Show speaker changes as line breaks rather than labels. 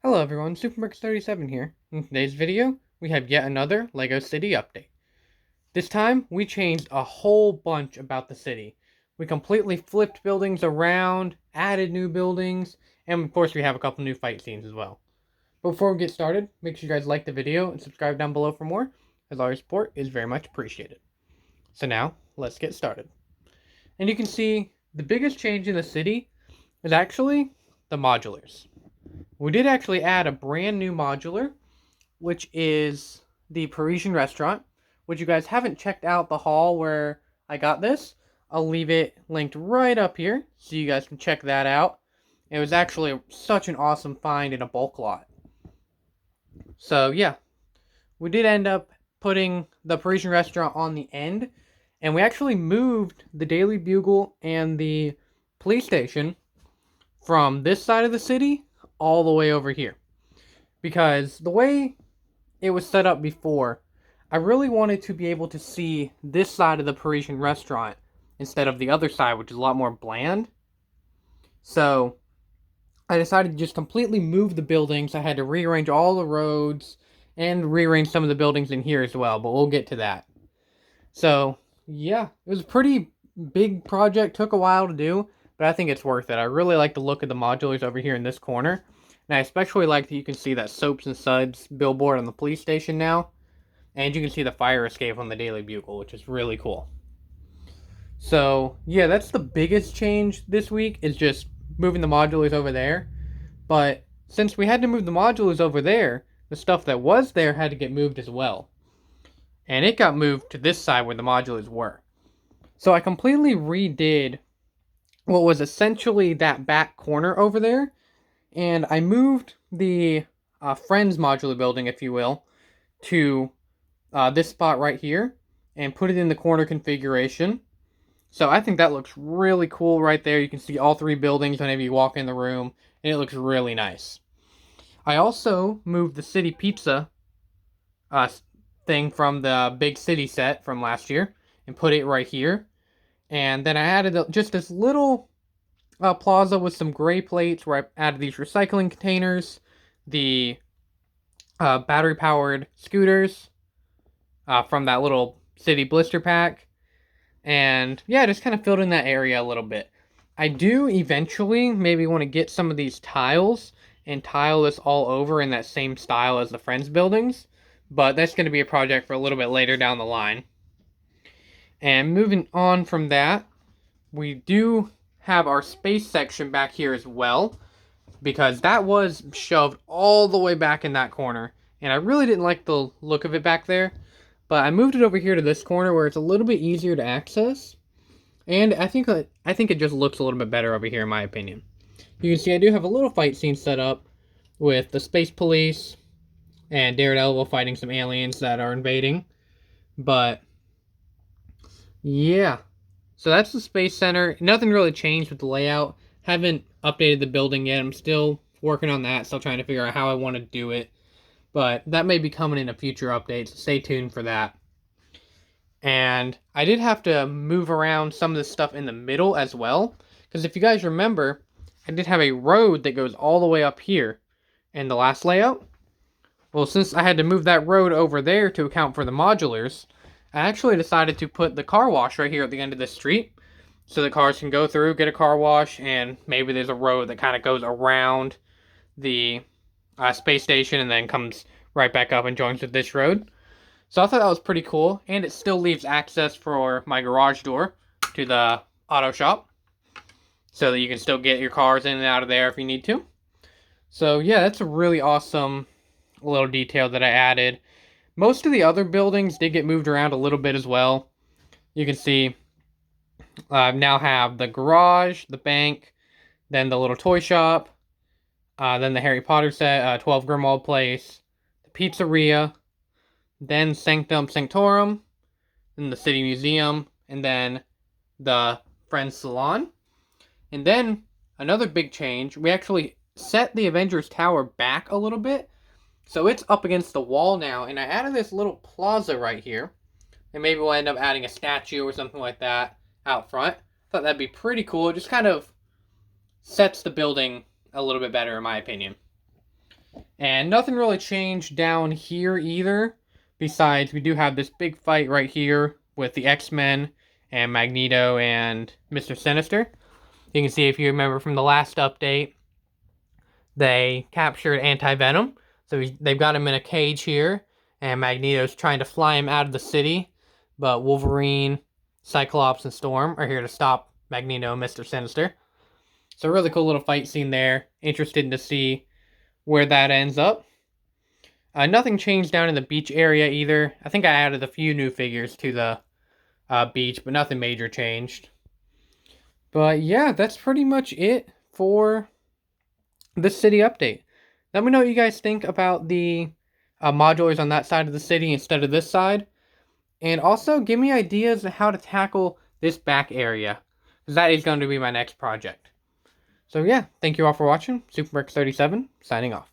Hello everyone, Supermerx37 here. In today's video, we have yet another LEGO City update. This time, we changed a whole bunch about the city. We completely flipped buildings around, added new buildings, and of course we have a couple new fight scenes as well. But before we get started, make sure you guys like the video and subscribe down below for more, as all your support is very much appreciated. So now, let's get started. And you can see, the biggest change in the city is actually the modulars. We did actually add a brand new modular, which is the Parisian restaurant, which you guys haven't checked out the haul where I got this. I'll leave it linked right up here so you guys can check that out. It was actually such an awesome find in a bulk lot. So yeah, we did end up putting the Parisian restaurant on the end, and we actually moved the Daily Bugle and the police station from this side of the city all the way over here. Because the way it was set up before, I really wanted to be able to see this side of the Parisian restaurant instead of the other side, which is a lot more bland. So I decided to just completely move the buildings. I had to rearrange all the roads and rearrange some of the buildings in here as well, but we'll get to that. So yeah, it was a pretty big project, took a while to do, but I think it's worth it. I really like the look of the modulars over here in this corner. And I especially like that you can see that Soaps and Suds billboard on the police station now. And you can see the fire escape on the Daily Bugle, which is really cool. So, yeah, that's the biggest change this week, is just moving the modulars over there. But since we had to move the modulars over there, the stuff that was there had to get moved as well. And it got moved to this side where the modulars were. So I completely redid what was essentially that back corner over there. And I moved the Friends modular building, if you will, to this spot right here and put it in the corner configuration. So I think that looks really cool right there. You can see all three buildings whenever you walk in the room, and it looks really nice. I also moved the City Pizza thing from the Big City set from last year and put it right here. And then I added just this little plaza with some gray plates where I added these recycling containers, the battery-powered scooters from that little city blister pack. And yeah, just kind of filled in that area a little bit. I do eventually maybe want to get some of these tiles and tile this all over in that same style as the Friends buildings, but that's going to be a project for a little bit later down the line. And moving on from that, we do have our space section back here as well, because that was shoved all the way back in that corner, and I really didn't like the look of it back there. But I moved it over here to this corner where it's a little bit easier to access. And I think it just looks a little bit better over here in my opinion. You can see I do have a little fight scene set up with the Space Police and Daredevil fighting some aliens that are invading. But yeah. So that's the Space Center. Nothing really changed with the layout. Haven't updated the building yet. I'm still working on that. Still trying to figure out how I want to do it. But that may be coming in a future update, so stay tuned for that. And I did have to move around some of the stuff in the middle as well, because if you guys remember, I did have a road that goes all the way up here in the last layout. Well, since I had to move that road over there to account for the modulars, I actually decided to put the car wash right here at the end of the street, so the cars can go through, get a car wash, and maybe there's a road that kind of goes around the space station and then comes right back up and joins with this road. So I thought that was pretty cool, and it still leaves access for my garage door to the auto shop, so that you can still get your cars in and out of there if you need to. So yeah, that's a really awesome little detail that I added. Most of the other buildings did get moved around a little bit as well. You can see I now have the garage, the bank, then the little toy shop, then the Harry Potter set, 12 Grimmauld Place, the pizzeria, then Sanctum Sanctorum, then the City Museum, and then the Friends Salon. And then another big change, we actually set the Avengers Tower back a little bit, so it's up against the wall now, and I added this little plaza right here, and maybe we'll end up adding a statue or something like that out front. Thought that'd be pretty cool. It just kind of sets the building a little bit better in my opinion. And nothing really changed down here either. Besides, we do have this big fight right here with the X-Men and Magneto and Mr. Sinister. You can see, if you remember from the last update, they captured Anti-Venom. So they've got him in a cage here, and Magneto's trying to fly him out of the city. But Wolverine, Cyclops, and Storm are here to stop Magneto and Mr. Sinister. So a really cool little fight scene there. Interested to see where that ends up. Nothing changed down in the beach area either. I think I added a few new figures to the beach, but nothing major changed. But yeah, that's pretty much it for this city update. Let me know what you guys think about the modulars on that side of the city instead of this side. And also, give me ideas on how to tackle this back area, because that is going to be my next project. So yeah, thank you all for watching. Supermerc37, signing off.